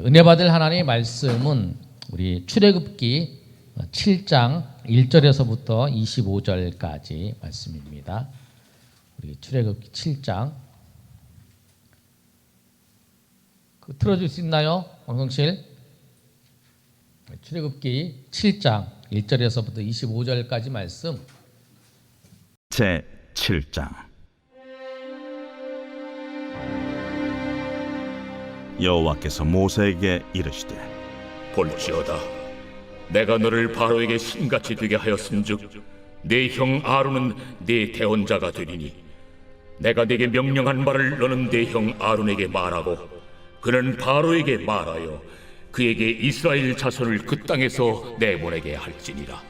은혜 받을 하나님의 말씀은 우리 출애굽기 7장 1절에서부터 25절까지 말씀입니다. 우리 출애굽기 7장 틀어줄 수 있나요? 방송실. 출애굽기 7장 1절에서부터 25절까지 말씀. 제 7장. 여호와께서 모세에게 이르시되 볼지어다 내가 너를 바로에게 신같이 되게 하였은즉 네 형 아론은 네 대언자가 되리니 내가 네게 명령한 말을 너는 네 형 아론에게 말하고 그는 바로에게 말하여 그에게 이스라엘 자손을 그 땅에서 내보내게 할지니라.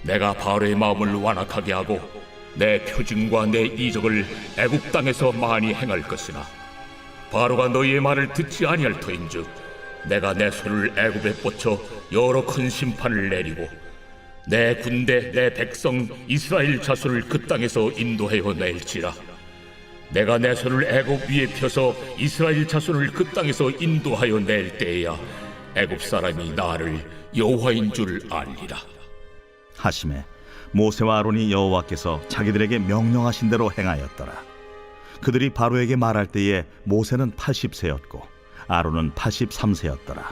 내가 바로의 마음을 완악하게 하고 내 표징과 내 이적을 애굽 땅에서 많이 행할 것이나 바로가 너희의 말을 듣지 아니할 터인즉 내가 내 손을 애굽에 뻗쳐 여러 큰 심판을 내리고 내 군대 내 백성 이스라엘 자손을 그 땅에서 인도하여 낼지라. 내가 내 손을 애굽 위에 펴서 이스라엘 자손을 그 땅에서 인도하여 낼 때에야 애굽 사람이 나를 여호와인 줄 알리라 하시매 모세와 아론이 여호와께서 자기들에게 명령하신 대로 행하였더라. 그들이 바로에게 말할 때에 모세는 80세였고 아론은 83세였더라.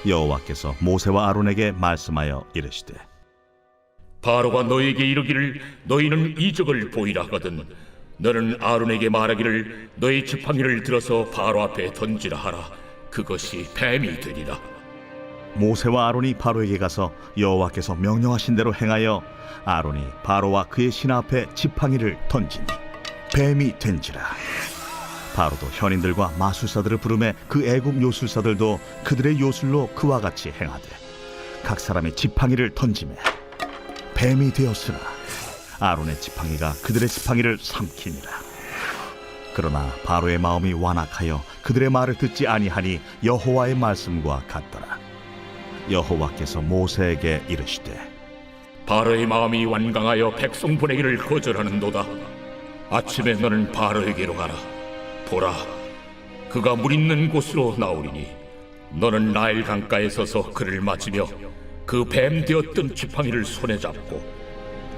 여호와께서 모세와 아론에게 말씀하여 이르시되 바로가 너희에게 이르기를 너희는 이적을 보이라 하거든 너는 아론에게 말하기를 너희 지팡이를 들어서 바로 앞에 던지라 하라. 그것이 뱀이 되리라. 모세와 아론이 바로에게 가서 여호와께서 명령하신 대로 행하여 아론이 바로와 그의 신 앞에 지팡이를 던지니 뱀이 된지라. 바로도 현인들과 마술사들을 부르매 그 애굽 요술사들도 그들의 요술로 그와 같이 행하되 각 사람의 지팡이를 던지매 뱀이 되었으나 아론의 지팡이가 그들의 지팡이를 삼키니라. 그러나 바로의 마음이 완악하여 그들의 말을 듣지 아니하니 여호와의 말씀과 같더라. 여호와께서 모세에게 이르시되 바로의 마음이 완강하여 백성 보내기를 거절하는도다. 아침에 너는 바로에게로 가라. 보라, 그가 물 있는 곳으로 나오리니 너는 나일 강가에 서서 그를 맞으며 그 뱀 되었던 지팡이를 손에 잡고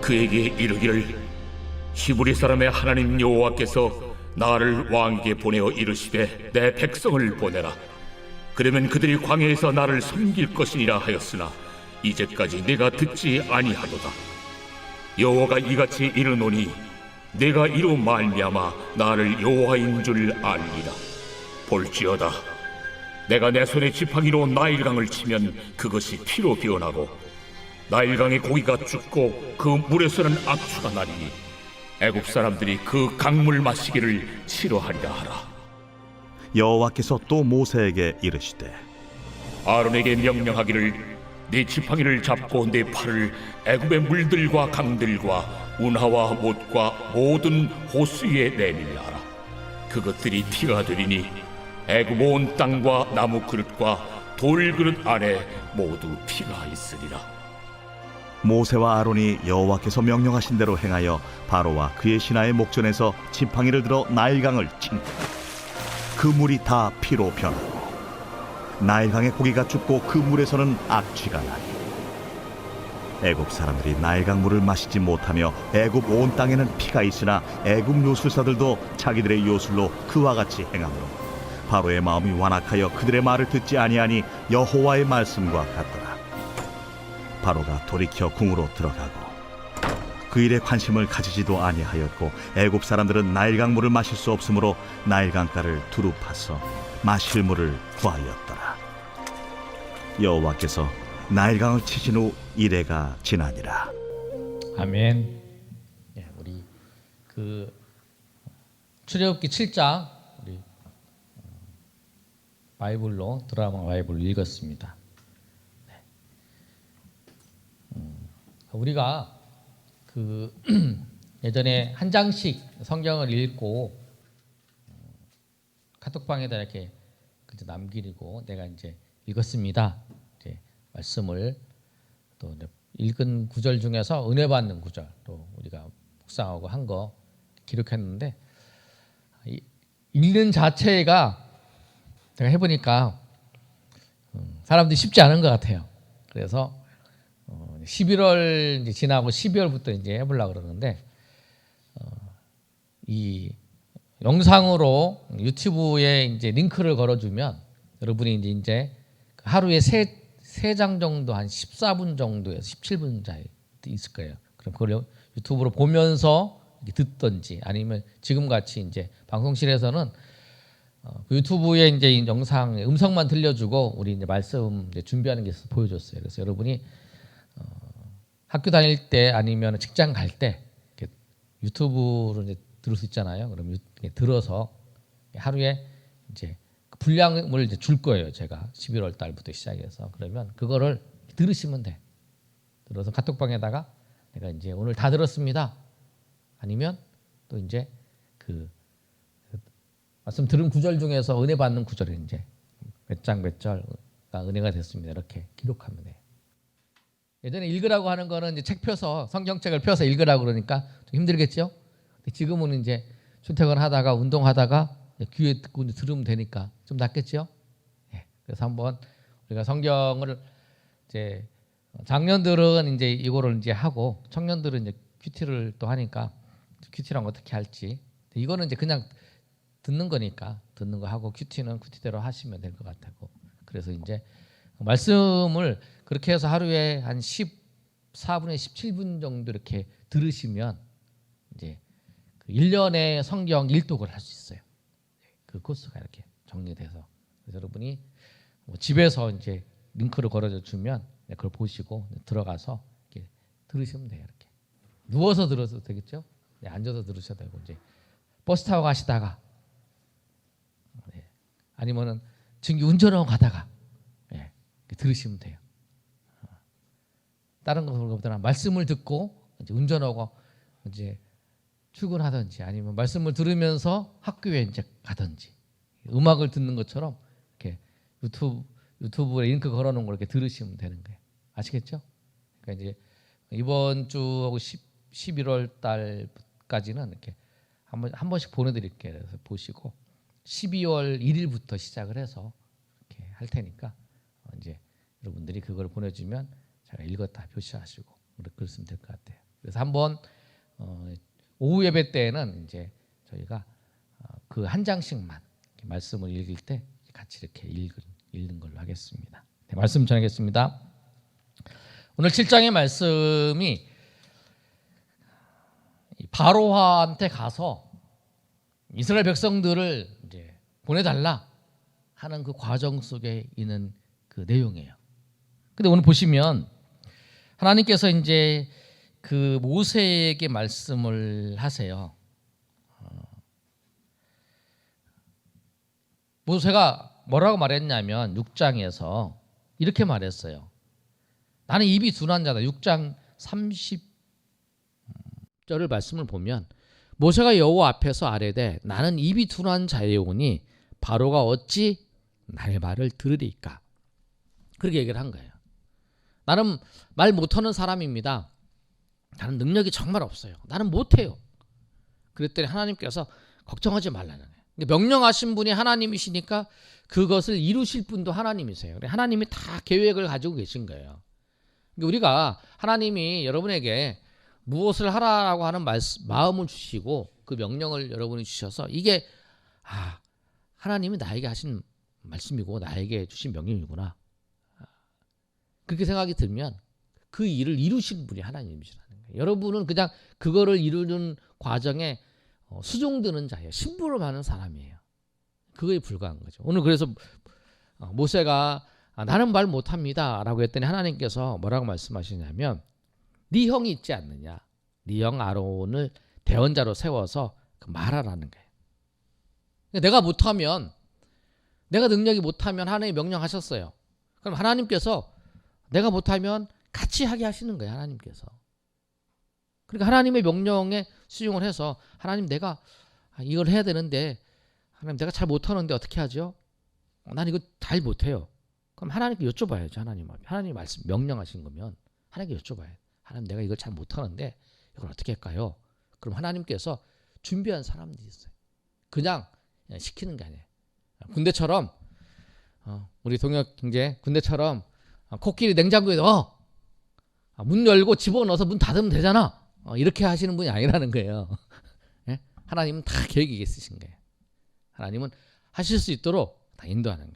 그에게 이르기를 히브리 사람의 하나님 여호와께서 나를 왕에게 보내어 이르시되 내 백성을 보내라. 그러면 그들이 광야에서 나를 섬길 것이니라 하였으나 이제까지 내가 듣지 아니하도다. 여호와가 이같이 이르노니 내가 이로 말미암아 나를 여호와인 줄 알리라. 볼지어다 내가 내 손에 지팡이로 나일강을 치면 그것이 피로 변하고 나일강의 고기가 죽고 그 물에서는 악취가 나리니 애굽 사람들이 그 강물 마시기를 싫어하리라 하라. 여호와께서 또 모세에게 이르시되 아론에게 명령하기를 네 지팡이를 잡고 네 팔을 애굽의 물들과 강들과 운하와 못과 모든 호수 위에 내밀라 하라. 그것들이 피가 되리니 애굽 온 땅과 나무 그릇과 돌 그릇 안에 모두 피가 있으리라. 모세와 아론이 여호와께서 명령하신 대로 행하여 바로와 그의 신하의 목전에서 지팡이를 들어 나일강을 친다. 그 물이 다 피로 변하고 나일강의 고기가 죽고 그 물에서는 악취가 나니 애굽 사람들이 나일강 물을 마시지 못하며 애굽 온 땅에는 피가 있으나 애굽 요술사들도 자기들의 요술로 그와 같이 행하므로 바로의 마음이 완악하여 그들의 말을 듣지 아니하니 여호와의 말씀과 같더라. 바로가 돌이켜 궁으로 들어가고 그 일에 관심을 가지지도 아니하였고 애굽 사람들은 나일강 물을 마실 수 없으므로 나일강가를 두루 파서 마실 물을 구하였더라. 여호와께서 나일강을 치신 후 이레가 지나니라. 아멘. 우리 그 출애굽기 7장 우리 바이블로 드라마 바이블로 읽었습니다. 우리가 그 예전에 한 장씩 성경을 읽고 카톡방에다 이렇게 남기고 내가 이제 읽었습니다. 이제 말씀을 또 읽은 구절 중에서 은혜 받는 구절 또 우리가 묵상하고 한 거 기록했는데 읽는 자체가 제가 해보니까 사람들이 쉽지 않은 것 같아요. 그래서 11월 이제 지나고 12월부터 이제 해보려고 그러는데 이 영상으로 유튜브에 이제 링크를 걸어주면 여러분이 이제 하루에 세 장 정도 한 14분 정도에서 17분 사이 있을 거예요. 그럼 그걸 유튜브로 보면서 듣던지 아니면 지금 같이 이제 방송실에서는 그 유튜브에 이제 이 영상 음성만 들려주고 우리 이제 말씀 이제 준비하는 게 있어서 보여줬어요. 그래서 여러분이 학교 다닐 때 아니면 직장 갈 때 유튜브로 이제 들을 수 있잖아요. 그럼 들어서 하루에 이제 분량을 이제 줄 거예요. 제가 11월 달부터 시작해서 그러면 그거를 들으시면 돼. 들어서 카톡방에다가 내가 이제 오늘 다 들었습니다. 아니면 또 이제 그 말씀 들은 구절 중에서 은혜 받는 구절이 이제 몇 장 몇 절가 은혜가 됐습니다. 이렇게 기록하면 돼요. 예전에 읽으라고 하는 거는 이제 책 펴서 성경책을 펴서 읽으라고 그러니까 좀 힘들겠죠. 근데 지금은 이제 출퇴근하다가 운동하다가 귀에 듣고 들으면 되니까 좀 낫겠죠. 예. 그래서 한번 우리가 성경을 이제 장년들은 이제 이거를 이제 하고 청년들은 이제 큐티를 또 하니까 큐티랑 어떻게 할지 이거는 이제 그냥 듣는 거니까 듣는 거 하고 큐티는 큐티대로 하시면 될 것 같고 그래서 이제 말씀을 그렇게 해서 하루에 한 14분에 17분 정도 이렇게 들으시면 이제 그 1년의 성경 일독을 할 수 있어요. 그 코스가 이렇게 정리돼서 그래서 여러분이 뭐 집에서 이제 링크를 걸어줘 주면 그걸 보시고 들어가서 이렇게 들으시면 돼요. 이렇게 누워서 들어도 되겠죠? 네, 앉아서 들으셔도 되고 이제 버스 타고 가시다가 네, 아니면은 지금 운전하고 가다가 네, 들으시면 돼요. 다른 것보다는 말씀을 듣고 이제 운전하고 이제 출근하든지 아니면 말씀을 들으면서 학교에 이제 가든지 음악을 듣는 것처럼 이렇게 유튜브에 링크 걸어놓은 걸 이렇게 들으시면 되는 거예요. 아시겠죠? 그러니까 이제 이번 주하고 11월 달까지는 이렇게 한 번씩 보내드릴게요. 그래서 보시고 12월 1일부터 시작을 해서 이렇게 할 테니까 이제 여러분들이 그걸 보내주면 제가 읽었다 표시하시고 그러시면 될 것 같아요. 그래서 한번 오후 예배 때는 이제 저희가 그 한 장씩만 말씀을 읽을 때 같이 이렇게 읽는 걸로 하겠습니다. 네, 말씀 전하겠습니다. 오늘 7장의 말씀이 바로한테 가서 이스라엘 백성들을 이제 보내달라 하는 그 과정 속에 있는 그 내용이에요. 근데 오늘 보시면 하나님께서 이제 그 모세에게 말씀을 하세요. 모세가 뭐라고 말했냐면 6장에서 이렇게 말했어요. 나는 입이 둔한 자다. 6장 30절을 말씀을 보면 모세가 여호와 앞에서 아뢰되 나는 입이 둔한 자여오니 바로가 어찌 나의 말을 들으리까. 그렇게 얘기를 한 거예요. 나는 말 못하는 사람입니다. 나는 능력이 정말 없어요. 나는 못해요. 그랬더니 하나님께서 걱정하지 말라는 거예요. 명령하신 분이 하나님이시니까 그것을 이루실 분도 하나님이세요. 하나님이 다 계획을 가지고 계신 거예요. 우리가 하나님이 여러분에게 무엇을 하라고 하는 마음을 주시고 그 명령을 여러분이 주셔서 이게 하나님이 나에게 하신 말씀이고 나에게 주신 명령이구나. 그렇게 생각이 들면 그 일을 이루신 분이 하나님이시라는 거예요. 여러분은 그냥 그거를 이루는 과정에 수종드는 자예요. 심부름하는 사람이에요. 그거에 불과한 거죠. 오늘 그래서 모세가 나는 말 못합니다 라고 했더니 하나님께서 뭐라고 말씀하시냐면 네 형이 있지 않느냐. 네 형 아론을 대언자로 세워서 말하라는 거예요. 내가 못하면 내가 능력이 못하면 하나님이 명령하셨어요. 그럼 하나님께서 내가 못하면 같이 하게 하시는 거예요. 하나님께서. 그러니까 하나님의 명령에 수용을 해서 하나님 내가 이걸 해야 되는데 하나님 내가 잘 못하는데 어떻게 하죠? 난 이거 잘 못해요. 그럼 하나님께 여쭤봐야죠. 하나님 말씀 명령하신 거면 하나님께 여쭤봐요. 하나님 내가 이걸 잘 못하는데 이걸 어떻게 할까요? 그럼 하나님께서 준비한 사람들이 있어요. 그냥 시키는 게 아니에요. 군대처럼 우리 동역 경제 군대처럼 코끼리 냉장고에 넣어 문 열고 집어넣어서 문 닫으면 되잖아. 이렇게 하시는 분이 아니라는 거예요. 예? 하나님은 다 계획이 있으신 거예요. 하나님은 하실 수 있도록 다 인도하는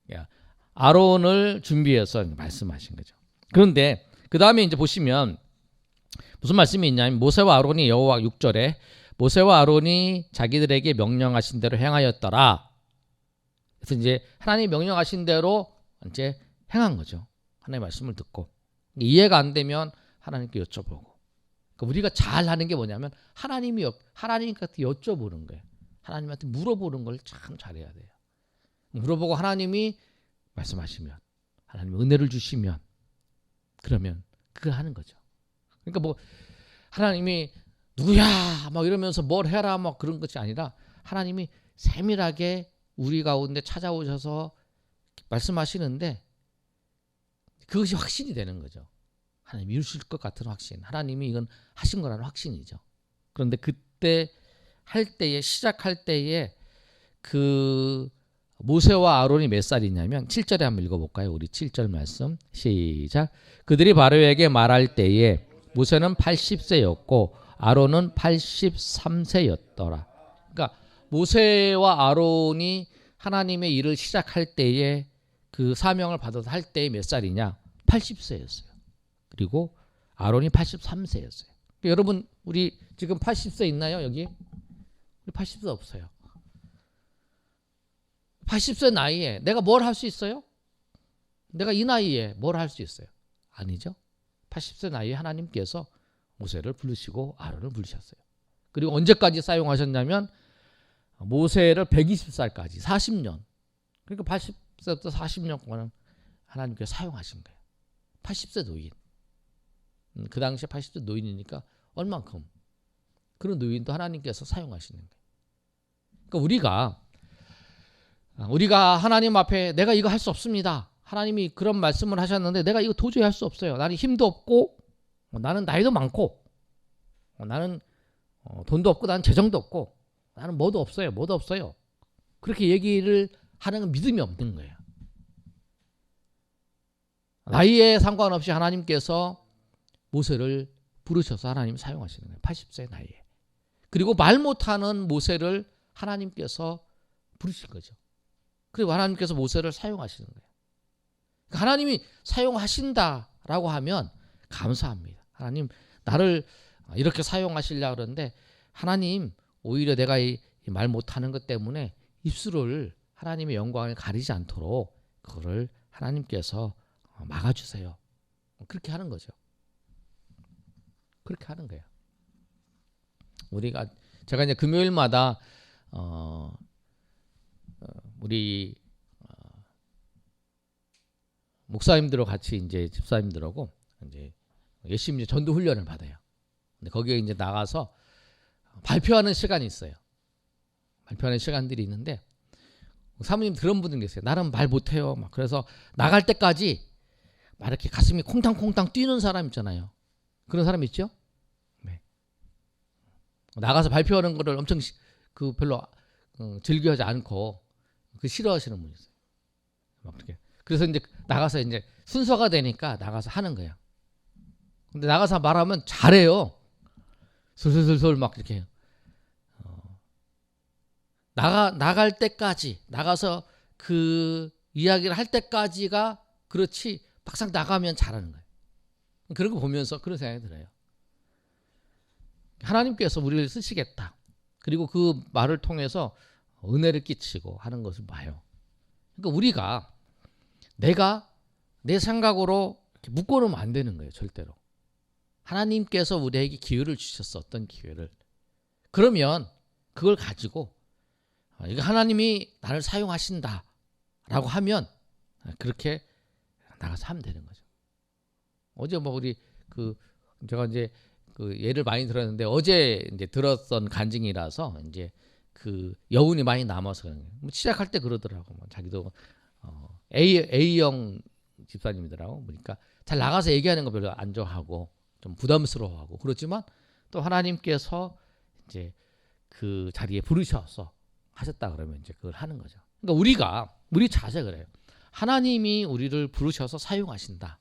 거예요. 아론을 준비해서 말씀하신 거죠. 그런데 그 다음에 이제 보시면 무슨 말씀이 있냐면 모세와 아론이 여호와 6절에 모세와 아론이 자기들에게 명령하신 대로 행하였더라. 그래서 이제 하나님 명령하신 대로 이제 행한 거죠. 하나님의 말씀을 듣고 이해가 안 되면 하나님께 여쭤보고. 그러니까 우리가 잘 하는 게 뭐냐면 하나님한테 여쭤보는 거예요. 하나님한테 물어보는 걸 참 잘해야 돼요. 물어보고 하나님이 말씀하시면 하나님이 은혜를 주시면 그러면 그걸 하는 거죠. 그러니까 뭐 하나님이 누구야 막 이러면서 뭘 해라 막 그런 것이 아니라 하나님이 세밀하게 우리 가운데 찾아오셔서 말씀하시는데 그것이 확신이 되는 거죠. 하나님이 이루실 것 같은 확신. 하나님이 이건 하신 거라는 확신이죠. 그런데 그때 할 때에 시작할 때에 그 모세와 아론이 몇 살이냐면 7절에 한번 읽어볼까요? 우리 7절 말씀 시작. 그들이 바로에게 말할 때에 모세는 80세였고 아론은 83세였더라. 그러니까 모세와 아론이 하나님의 일을 시작할 때에 그 사명을 받아서 할 때에 몇 살이냐? 80세였어요. 그리고 아론이 83세였어요. 그러니까 여러분 우리 지금 80세 있나요? 여기? 우리 80세 없어요. 80세 나이에 내가 뭘 할 수 있어요? 내가 이 나이에 뭘 할 수 있어요? 아니죠. 80세 나이에 하나님께서 모세를 부르시고 아론을 부르셨어요. 그리고 언제까지 사용하셨냐면 모세를 120살까지 40년. 그러니까 80세부터 40년 동안 하나님께서 사용하신 거예요. 80세 노인. 그 당시에 80세 노인이니까 얼만큼 그런 노인도 하나님께서 사용하시는 거예요. 그러니까 우리가 하나님 앞에 내가 이거 할 수 없습니다. 하나님이 그런 말씀을 하셨는데 내가 이거 도저히 할 수 없어요. 나는 힘도 없고 나는 나이도 많고 나는 돈도 없고 나는 재정도 없고 나는 뭐도 없어요. 그렇게 얘기를 하는 건 믿음이 없는 거예요. 나이에 상관없이 하나님께서 모세를 부르셔서 하나님 사용하시는 거예요. 80세 나이에. 그리고 말 못하는 모세를 하나님께서 부르신 거죠. 그리고 하나님께서 모세를 사용하시는 거예요. 그러니까 하나님이 사용하신다라고 하면 감사합니다. 하나님 나를 이렇게 사용하시려고 그러는데 하나님 오히려 내가 이 말 못하는 것 때문에 입술을 하나님의 영광을 가리지 않도록 그거를 하나님께서 막아주세요. 그렇게 하는 거죠. 그렇게 하는 거예요. 제가 이제 금요일마다 우리 목사님들하고 같이 이제 집사님들하고 이제 열심히 전도 훈련을 받아요. 근데 거기에 이제 나가서 발표하는 시간이 있어요. 발표하는 시간들이 있는데 사모님 그런 분들 계세요. 나는 말 못해요. 막 그래서 나갈 때까지 막 이렇게 가슴이 콩탕콩탕 뛰는 사람 있잖아요. 그런 사람 있죠? 네. 나가서 발표하는 거를 엄청 별로 즐겨하지 않고 싫어하시는 분이 있어요. 막 그렇게. 그래서 이제 나가서 이제 순서가 되니까 나가서 하는 거예요. 근데 나가서 말하면 잘해요. 솔솔솔솔 막 이렇게 나갈 때까지 나가서 그 이야기를 할 때까지가 그렇지 막상 나가면 잘하는 거예요. 그런 거 보면서 그런 생각이 들어요. 하나님께서 우리를 쓰시겠다. 그리고 그 말을 통해서 은혜를 끼치고 하는 것을 봐요. 그러니까 우리가 내가 내 생각으로 이렇게 묶어놓으면 안 되는 거예요. 절대로. 하나님께서 우리에게 기회를 주셨어. 어떤 기회를. 그러면 그걸 가지고 이거 하나님이 나를 사용하신다 라고 하면 그렇게 나가서 하면 되는 거죠. 어제 뭐 우리 제가 이제 그 예를 많이 들었는데 어제 이제 들었던 간증이라서 이제 그 여운이 많이 남아서 그런 거예요. 시작할 때 그러더라고. 자기도 A형 집사님이더라고. 보니까 잘 나가서 얘기하는 거 별로 안 좋아하고 좀 부담스러워하고 그렇지만 또 하나님께서 이제 그 자리에 부르셔서 하셨다 그러면 이제 그걸 하는 거죠. 그러니까 우리 자세 그래요. 하나님이 우리를 부르셔서 사용하신다.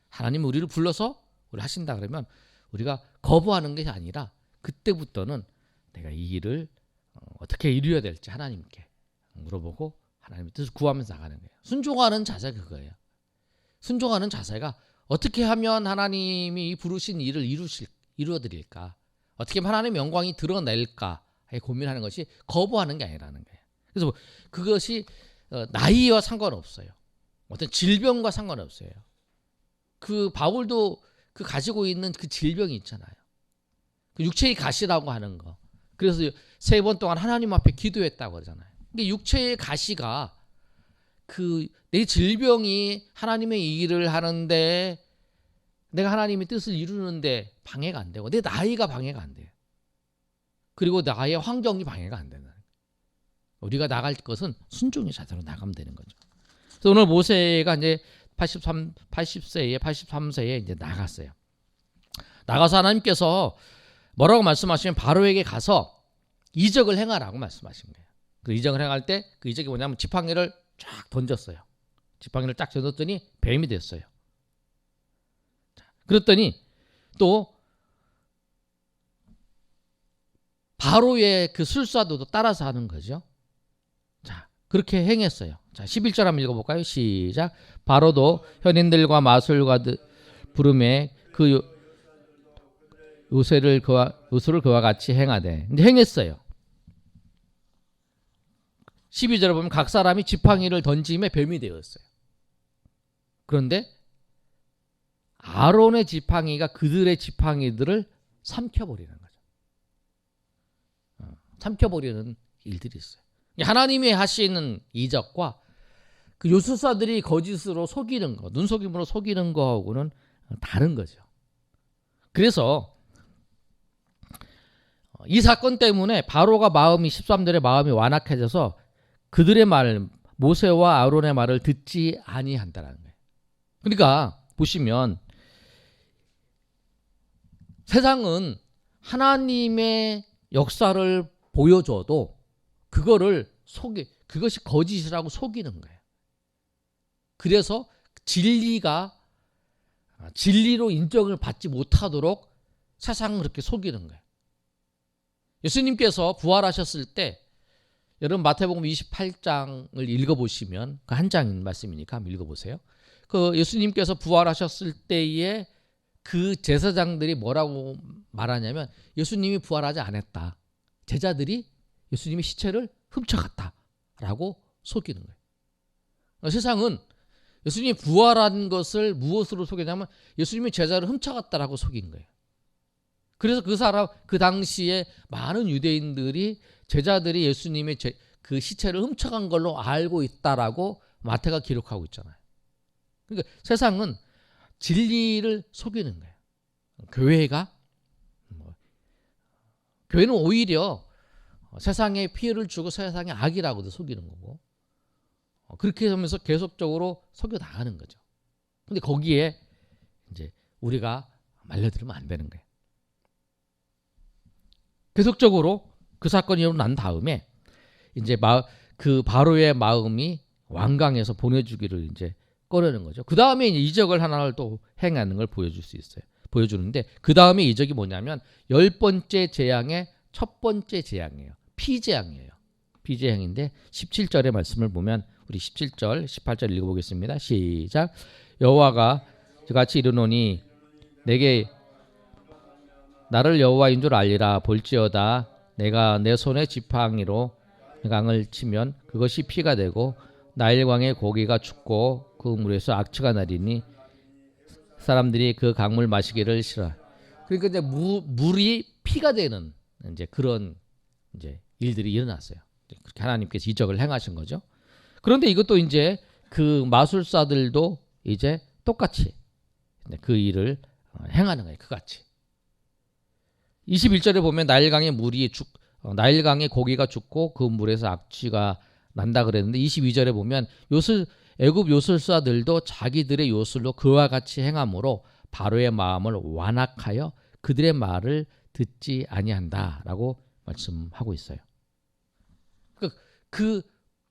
하나님이 우리를 불러서 우리 하신다 그러면 우리가 거부하는 것이 아니라 그때부터는 내가 이 일을 어떻게 이루어야 될지 하나님께 물어보고 하나님의 뜻을 구하면서 나가는 거예요. 순종하는 자세가 그거예요. 순종하는 자세가 어떻게 하면 하나님이 이 부르신 일을 이루어드릴까? 어떻게 하면 하나님의 영광이 드러낼까? 고민하는 것이 거부하는 게 아니라는 거예요. 그래서 그것이 나이와 상관없어요. 어떤 질병과 상관없어요. 그 바울도 그 가지고 있는 그 질병이 있잖아요. 그 육체의 가시라고 하는 거. 그래서 3번 동안 하나님 앞에 기도했다고 그러잖아요. 근데 육체의 가시가 그 내 질병이 하나님의 일을 하는데 내가 하나님의 뜻을 이루는데 방해가 안 되고 내 나이가 방해가 안 돼요. 그리고 나의 환경이 방해가 안 되는. 우리가 나갈 것은 순종의 자세로 나가면 되는 거죠. 그래서 오늘 모세가 이제 83세에 이제 나갔어요. 나가서 하나님께서 뭐라고 말씀하시면 바로에게 가서 이적을 행하라고 말씀하신 거예요. 그 이적을 행할 때 그 이적이 뭐냐면 지팡이를 쫙 던졌어요. 지팡이를 쫙 던졌더니 뱀이 됐어요. 그랬더니 또 바로의 그 술사도 따라서 하는 거죠. 자, 그렇게 행했어요. 자, 11절 한번 읽어볼까요? 시작. 바로도 현인들과 마술과 부름에 그 요술을 그와 같이 행하되 이제 행했어요. 12절에 보면 각 사람이 지팡이를 던짐에 뱀이 되었어요. 그런데 아론의 지팡이가 그들의 지팡이들을 삼켜버리는 거죠. 삼켜버리는 일들이 있어요. 하나님이 하시는 이적과 그 요술사들이 거짓으로 속이는 거, 눈속임으로 속이는 거하고는 다른 거죠. 그래서 이 사건 때문에 바로가 13절에 마음이 완악해져서 그들의 말, 모세와 아론의 말을 듣지 아니한다는 거예요. 그러니까 보시면 세상은 하나님의 역사를 보여줘도 그것이 거짓이라고 속이는 거예요. 그래서 진리로 인정을 받지 못하도록 세상은 그렇게 속이는 거예요. 예수님께서 부활하셨을 때 여러분 마태복음 28장을 읽어보시면 그 한 장 말씀이니까 한번 읽어보세요. 그 예수님께서 부활하셨을 때에 그 제사장들이 뭐라고 말하냐면 예수님이 부활하지 않았다. 제자들이 예수님의 시체를 훔쳐갔다라고 속이는 거예요. 세상은 예수님이 부활한 것을 무엇으로 속이냐면 예수님이 제자를 훔쳐갔다라고 속인 거예요. 그래서 그 당시에 많은 유대인들이 제자들이 예수님의 그 시체를 훔쳐간 걸로 알고 있다라고 마태가 기록하고 있잖아요. 그러니까 세상은 진리를 속이는 거예요. 교회는 오히려 세상에 피해를 주고 세상의 악이라고도 속이는 거고 그렇게 하면서 계속적으로 속여 나가는 거죠. 근데 거기에 이제 우리가 말려들면 안 되는 거예요. 계속적으로 그 사건이 일어난 다음에 이제 그 바로의 마음이 완강해서 보내주기를 이제 꺼내는 거죠. 그 다음에 이적을 하나를 또 행하는 걸 보여줄 수 있어요. 보여주는데 그 다음에 이적이 뭐냐면 10번째 재앙의 첫 번째 재앙이에요. 피재앙이에요. 피재앙인데 17절의 말씀을 보면 우리 17절, 18절 읽어보겠습니다. 시작. 여호와가 같이 이르노니 내게 나를 여호와인 줄 알리라. 볼지어다 내가 내 손에 지팡이로 강을 치면 그것이 피가 되고 나일강의 고기가 죽고 그 물에서 악취가 나리니 사람들이 그 강물 마시기를 싫어. 그러니까 이제 물이 피가 되는 이제 그런 이제 일들이 일어났어요. 그렇게 하나님께서 이적을 행하신 거죠. 그런데 이것도 이제 그 마술사들도 이제 똑같이 그 일을 행하는 거예요. 그같이. 21절에 보면 나일강의 고기가 죽고 그 물에서 악취가 난다 그랬는데 22절에 보면 애굽 요술사들도 자기들의 요술로 그와 같이 행함으로 바로의 마음을 완악하여 그들의 말을 듣지 아니한다라고 말씀하고 있어요. 그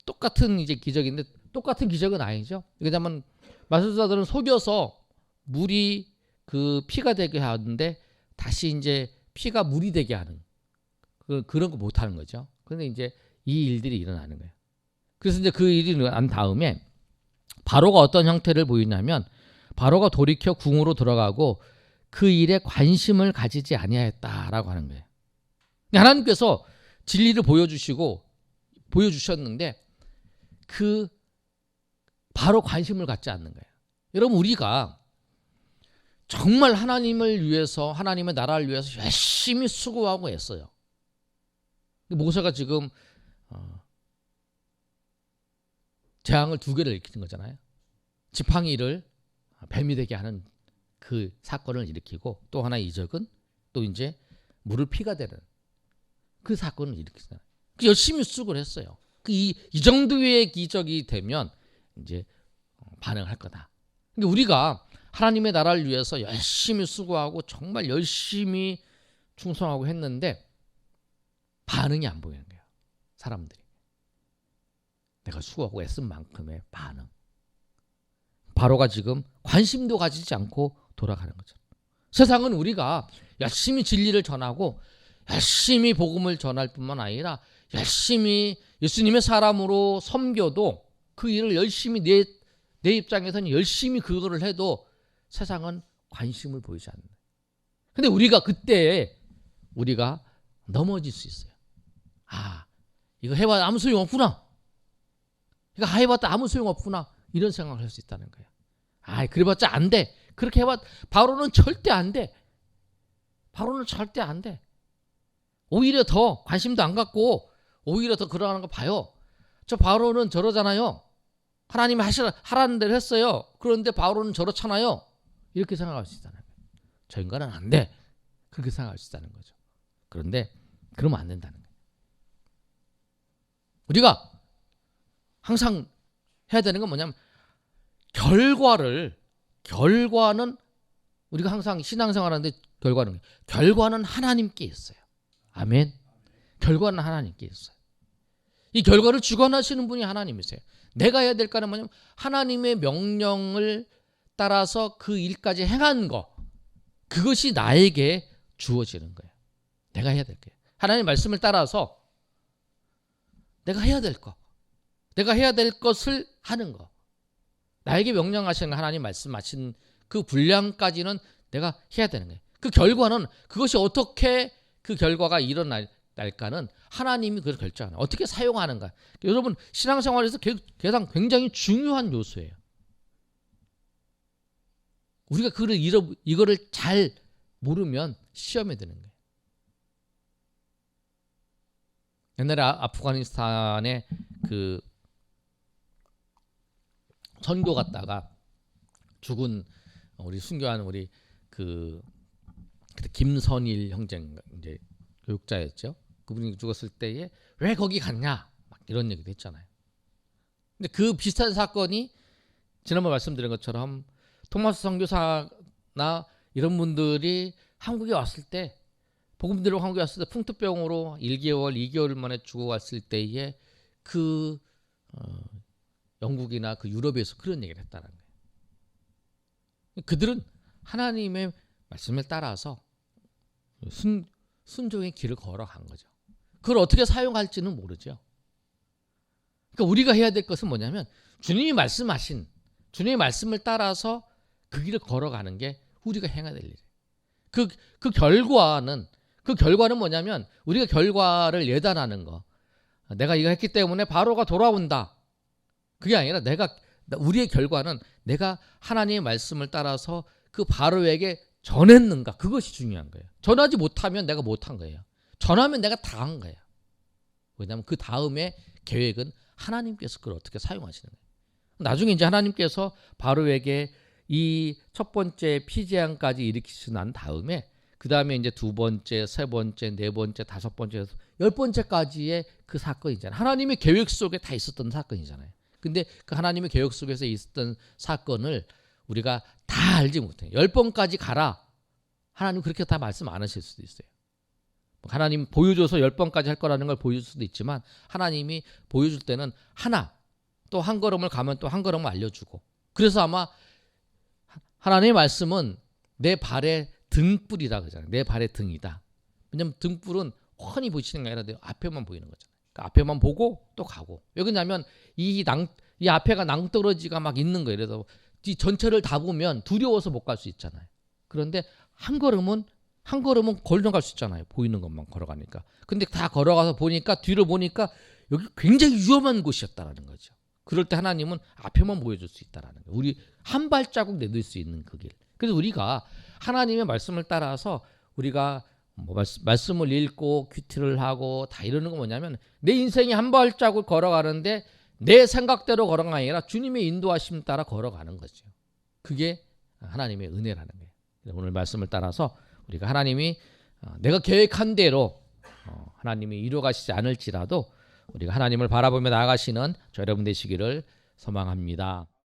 똑같은 이제 기적인데 똑같은 기적은 아니죠. 왜냐하면 마술사들은 속여서 물이 그 피가 되게 하는데 다시 이제 피가 물이 되게 하는 그런 거 못하는 거죠. 그런데 이제 이 일들이 일어나는 거예요. 그래서 이제 그 일이 일어난 다음에 바로가 어떤 형태를 보이냐면 바로가 돌이켜 궁으로 들어가고 그 일에 관심을 가지지 아니하였다라고 하는 거예요. 하나님께서 진리를 보여주셨는데 그 바로 관심을 갖지 않는 거예요. 여러분 우리가 정말 하나님을 위해서 하나님의 나라를 위해서 열심히 수고하고 애써요. 모세가 지금 재앙을 2개를 일으키는 거잖아요. 지팡이를 뱀이 되게 하는 그 사건을 일으키고 또 하나 이적은 또 이제 물을 피가 되는 그 사건을 일으키잖아요. 열심히 수고를 했어요. 이 정도의 기적이 되면 이제 반응할 거다. 근데 우리가 하나님의 나라를 위해서 열심히 수고하고 정말 열심히 충성하고 했는데 반응이 안 보이는 거예요. 사람들이. 내가 수고하고 애쓴 만큼의 반응. 바로가 지금 관심도 가지지 않고 돌아가는 거죠. 세상은 우리가 열심히 진리를 전하고 열심히 복음을 전할 뿐만 아니라 열심히 예수님의 사람으로 섬겨도 그 일을 열심히 내 입장에서는 열심히 그거를 해도 세상은 관심을 보이지 않는 거예요. 근데 우리가 그때 우리가 넘어질 수 있어요. 아, 이거 해봐도 아무 소용 없구나. 이거 해봤다 아무 소용 없구나. 이런 생각을 할 수 있다는 거예요. 아, 그래봤자 안 돼. 그렇게 해봤 바로는 절대 안 돼. 바로는 절대 안 돼. 오히려 더 관심도 안 갖고 오히려 더 그러는 거 봐요. 저 바로는 저러잖아요. 하나님이 하라는 대로 했어요. 그런데 바로는 저렇잖아요. 이렇게 생각할 수 있다는 거예요. 저 인간은 안 돼. 그렇게 생각할 수 있다는 거죠. 그런데 그러면 안 된다는 거예요. 우리가 항상 해야 되는 건 뭐냐면 결과는 우리가 항상 신앙생활하는데 결과는 하나님께 있어요. 아멘. 결과는 하나님께 있어요. 이 결과를 주관하시는 분이 하나님이세요. 내가 해야 될 거는 뭐냐면 하나님의 명령을 따라서 그 일까지 행한 거, 그것이 나에게 주어지는 거예요. 내가 해야 될 거예요. 하나님의 말씀을 따라서 내가 해야 될 거, 내가 해야 될 것을 하는 거, 나에게 명령하시는 하나님 말씀하신 그 분량까지는 내가 해야 되는 거예요. 그 결과는 그것이 어떻게 그 결과가 일어날까는 하나님이 그걸 결정하는 거예요. 어떻게 사용하는가. 여러분 신앙생활에서 굉장히 중요한 요소예요. 우리가 이거를 잘 모르면 시험에 드는 거예요. 옛날에 아프가니스탄에 그 선교 갔다가 죽은 우리 순교한 우리 그 김선일 형제인가 이제 교육자였죠. 그분이 죽었을 때에 왜 거기 갔냐 막 이런 얘기도 했잖아요. 근데 그 비슷한 사건이 지난번 말씀드린 것처럼 토마스 선교사나 이런 분들이 한국에 왔을 때 복음 들으러 한국에 왔을 때 풍토병으로 1개월, 2개월 만에 죽어갔을 때에 그 영국이나 그 유럽에서 그런 얘기를 했다는 거예요. 그들은 하나님의 말씀을 따라서 순종의 길을 걸어간 거죠. 그걸 어떻게 사용할지는 모르죠. 그러니까 우리가 해야 될 것은 뭐냐면 주님이 말씀하신 주님의 말씀을 따라서 그 길을 걸어가는 게 우리가 행해야 될 일이에요. 그 결과는 뭐냐면 우리가 결과를 예단하는 거. 내가 이거 했기 때문에 바로가 돌아온다. 그게 아니라 우리의 결과는 내가 하나님의 말씀을 따라서 그 바로에게 전했는가. 그것이 중요한 거예요. 전하지 못하면 내가 못한 거예요. 전하면 내가 다 한 거예요. 왜냐하면 그 다음에 계획은 하나님께서 그걸 어떻게 사용하시는 거예요. 나중에 이제 하나님께서 바로에게 이 첫 번째 피재앙까지 일으키시고 난 다음에 그 다음에 이제 2번째, 3번째, 4번째, 5번째, 10번째까지의 그 사건이잖아요. 하나님의 계획 속에 다 있었던 사건이잖아요. 근데 그 하나님의 계획 속에서 있었던 사건을 우리가 다 알지 못해요. 10번까지 가라. 하나님 그렇게 다 말씀 안 하실 수도 있어요. 하나님 보여줘서 10번까지 할 거라는 걸 보여줄 수도 있지만 하나님이 보여줄 때는 하나, 또 한 걸음을 가면 또 한 걸음을 알려주고. 그래서 아마 하나님의 말씀은 내 발의 등불이라 그러잖아요. 내 발의 등이다. 왜냐하면 등불은 훤히 보이시는 게 아니라 앞에만 보이는 거잖아요. 그러니까 앞에만 보고 또 가고. 왜 그러냐면 이 앞에가 낭떠러지가 막 있는 거예요. 그래서 이 전체를 다 보면 두려워서 못 갈 수 있잖아요. 그런데 한 걸음은 걸어갈 수 있잖아요. 보이는 것만 걸어가니까. 근데 다 걸어가서 보니까 뒤를 보니까 여기 굉장히 위험한 곳이었다라는 거죠. 그럴 때 하나님은 앞에만 보여줄 수 있다라는 거예요. 우리 한 발자국 내둘 수 있는 그 길. 그래서 우리가 하나님의 말씀을 따라서 우리가 뭐 말씀을 읽고 큐티를 하고 다 이러는 건 뭐냐면 내 인생이 한 발자국 걸어가는데 내 생각대로 걸어가는 게 아니라 주님의 인도하심 따라 걸어가는 거죠. 그게 하나님의 은혜라는 거예요. 오늘 말씀을 따라서 우리가 하나님이 내가 계획한 대로 하나님이 이루어가시지 않을지라도 우리가 하나님을 바라보며 나아가시는 저 여러분 되시기를 소망합니다.